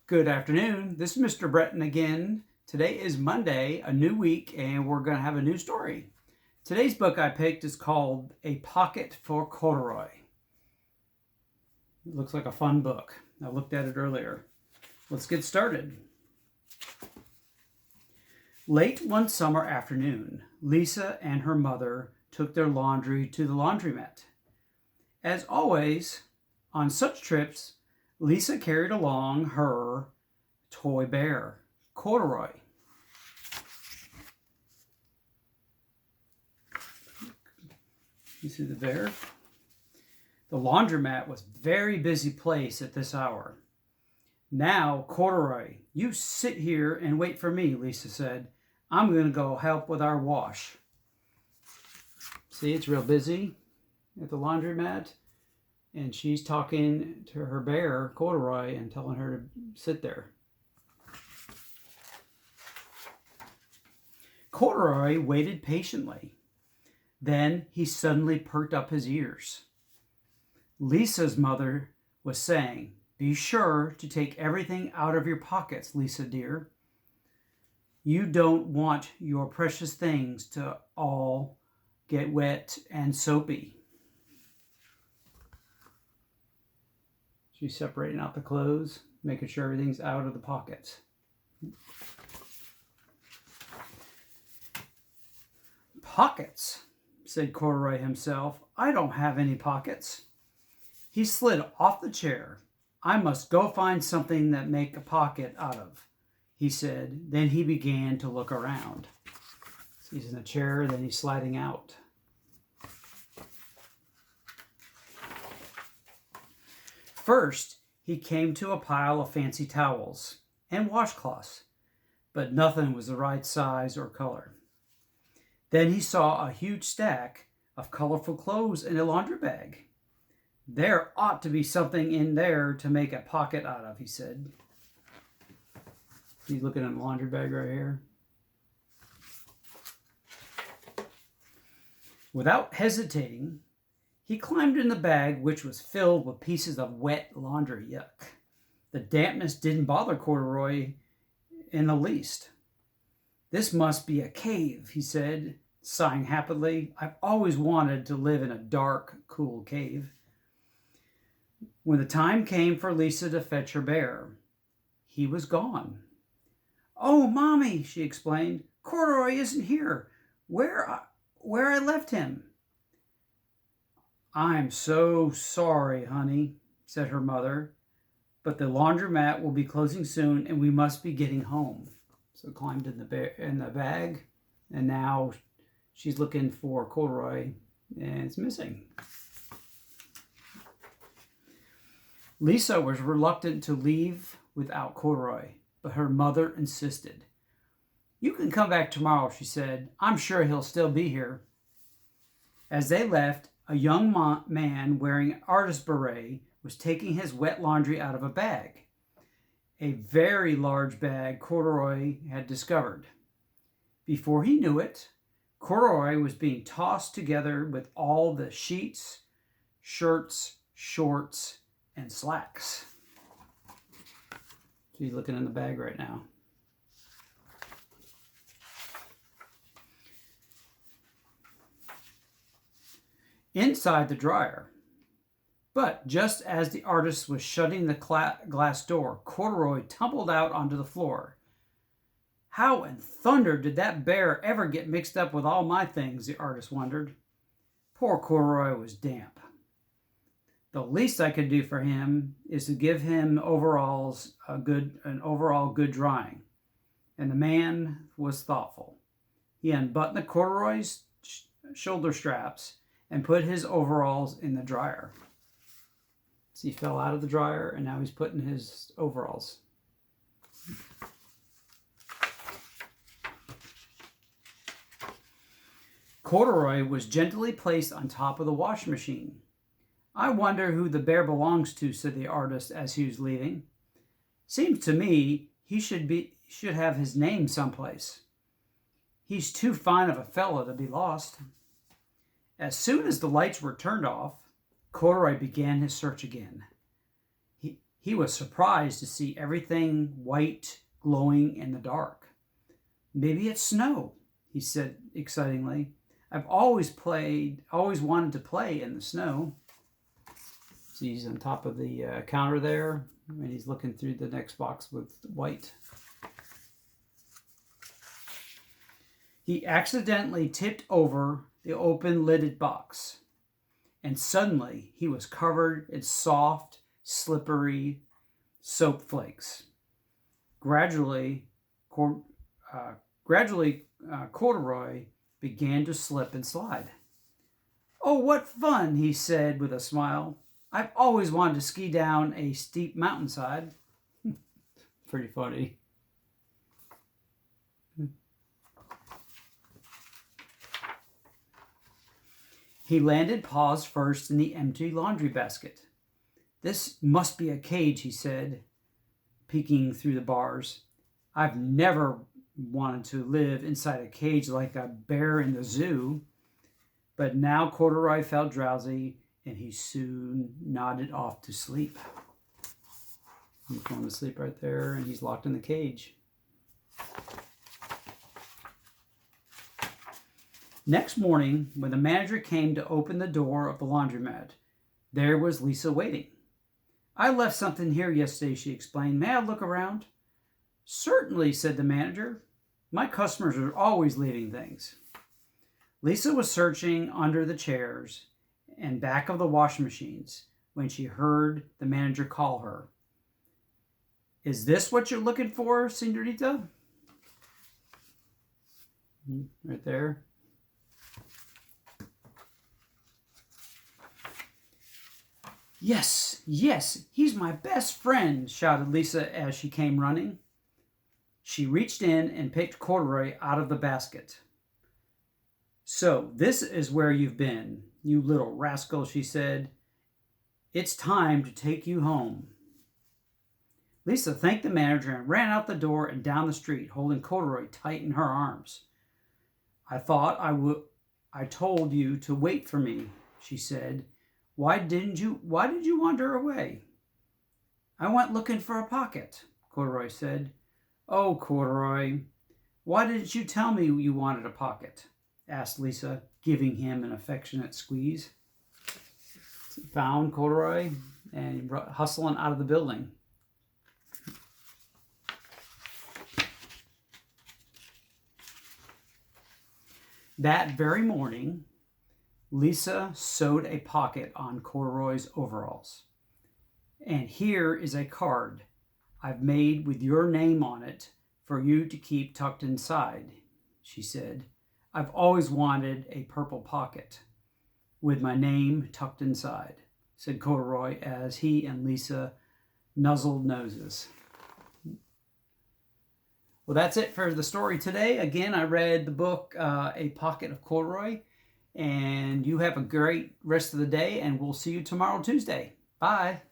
Good afternoon. This is Mr. Breton again. Today is Monday, a new week, and we're going to have a new story. Today's book I picked is called A Pocket for Corduroy. It looks like a fun book. I looked at it earlier. Let's get started. Late one summer afternoon, Lisa and her mother took their laundry to the laundromat. As always, on such trips, Lisa carried along her toy bear, Corduroy. You see the bear? The laundromat was a very busy place at this hour. "Now, Corduroy, you sit here and wait for me," Lisa said. "I'm going to go help with our wash." See, it's real busy at the laundromat. And she's talking to her bear, Corduroy, and telling her to sit there. Corduroy waited patiently. Then he suddenly perked up his ears. Lisa's mother was saying, "Be sure to take everything out of your pockets, Lisa dear. You don't want your precious things to all get wet and soapy." She's separating out the clothes, making sure everything's out of the pockets. "Pockets," said Corduroy himself. "I don't have any pockets." He slid off the chair. "I must go find something that make a pocket out of," he said. Then he began to look around. So he's in the chair, then he's sliding out. First, he came to a pile of fancy towels and washcloths, but nothing was the right size or color. Then he saw a huge stack of colorful clothes in a laundry bag. "There ought to be something in there to make a pocket out of," he said. He's looking at the laundry bag right here. Without hesitating, he climbed in the bag, which was filled with pieces of wet laundry. Yuck. The dampness didn't bother Corduroy in the least. "This must be a cave," he said, sighing happily. "I've always wanted to live in a dark, cool cave." When the time came for Lisa to fetch her bear, he was gone. "Oh, Mommy," she explained, "Corduroy isn't here. Where I left him." "I'm so sorry, honey," said her mother, "but the laundromat will be closing soon and we must be getting home." So climbed in the bag, and now she's looking for Corduroy and it's missing. Lisa was reluctant to leave without Corduroy, but her mother insisted. "You can come back tomorrow," she said. "I'm sure he'll still be here." As they left, a young man wearing an artist beret was taking his wet laundry out of a bag. A very large bag Corduroy had discovered. Before he knew it, Corduroy was being tossed together with all the sheets, shirts, shorts, and slacks. So he's looking in the bag right now. Inside the dryer. But just as the artist was shutting the glass door, Corduroy tumbled out onto the floor. "How in thunder did that bear ever get mixed up with all my things?" the artist wondered. Poor Corduroy was damp. "The least I could do for him is to give him an overall good drying." And the man was thoughtful. He unbuttoned the Corduroy's shoulder straps and put his overalls in the dryer. So he fell out of the dryer, and now he's putting his overalls. Corduroy was gently placed on top of the washing machine. "I wonder who the bear belongs to," said the artist as he was leaving. "Seems to me he should have his name someplace. He's too fine of a fellow to be lost." As soon as the lights were turned off, Corduroy began his search again. He was surprised to see everything white, glowing in the dark. "Maybe it's snow," he said excitedly. "I've always wanted to play in the snow." So he's on top of the counter there, and he's looking through the next box with white. He accidentally tipped over the open-lidded box, and suddenly he was covered in soft, slippery soap flakes. Gradually, Corduroy began to slip and slide. "Oh, what fun," he said with a smile. "I've always wanted to ski down a steep mountainside." Pretty funny. He landed paws first in the empty laundry basket. "This must be a cage," he said, peeking through the bars. "I've never wanted to live inside a cage like a bear in the zoo." But now Corduroy felt drowsy, and he soon nodded off to sleep. He's going to sleep right there, and he's locked in the cage. Next morning, when the manager came to open the door of the laundromat, there was Lisa waiting. "I left something here yesterday," she explained. "May I look around?" "Certainly," said the manager. "My customers are always leaving things." Lisa was searching under the chairs and back of the washing machines when she heard the manager call her. "Is this what you're looking for, señorita?" Right there. "Yes, yes, he's my best friend," shouted Lisa as she came running. She reached in and picked Corduroy out of the basket. "So this is where you've been, you little rascal," she said. "It's time to take you home." Lisa thanked the manager and ran out the door and down the street, holding Corduroy tight in her arms. I told you to wait for me," she said. Why did you wander away?" "I went looking for a pocket," Corduroy said. "Oh, Corduroy, why didn't you tell me you wanted a pocket?" asked Lisa, giving him an affectionate squeeze. Found Corduroy and hustling out of the building. That very morning, Lisa sewed a pocket on Corduroy's overalls. "And here is a card I've made with your name on it for you to keep tucked inside," she said. "I've always wanted a purple pocket with my name tucked inside," said Corduroy as he and Lisa nuzzled noses. Well, that's it for the story today. Again, I read the book, A Pocket of Corduroy. And you have a great rest of the day, and we'll see you tomorrow, Tuesday. Bye.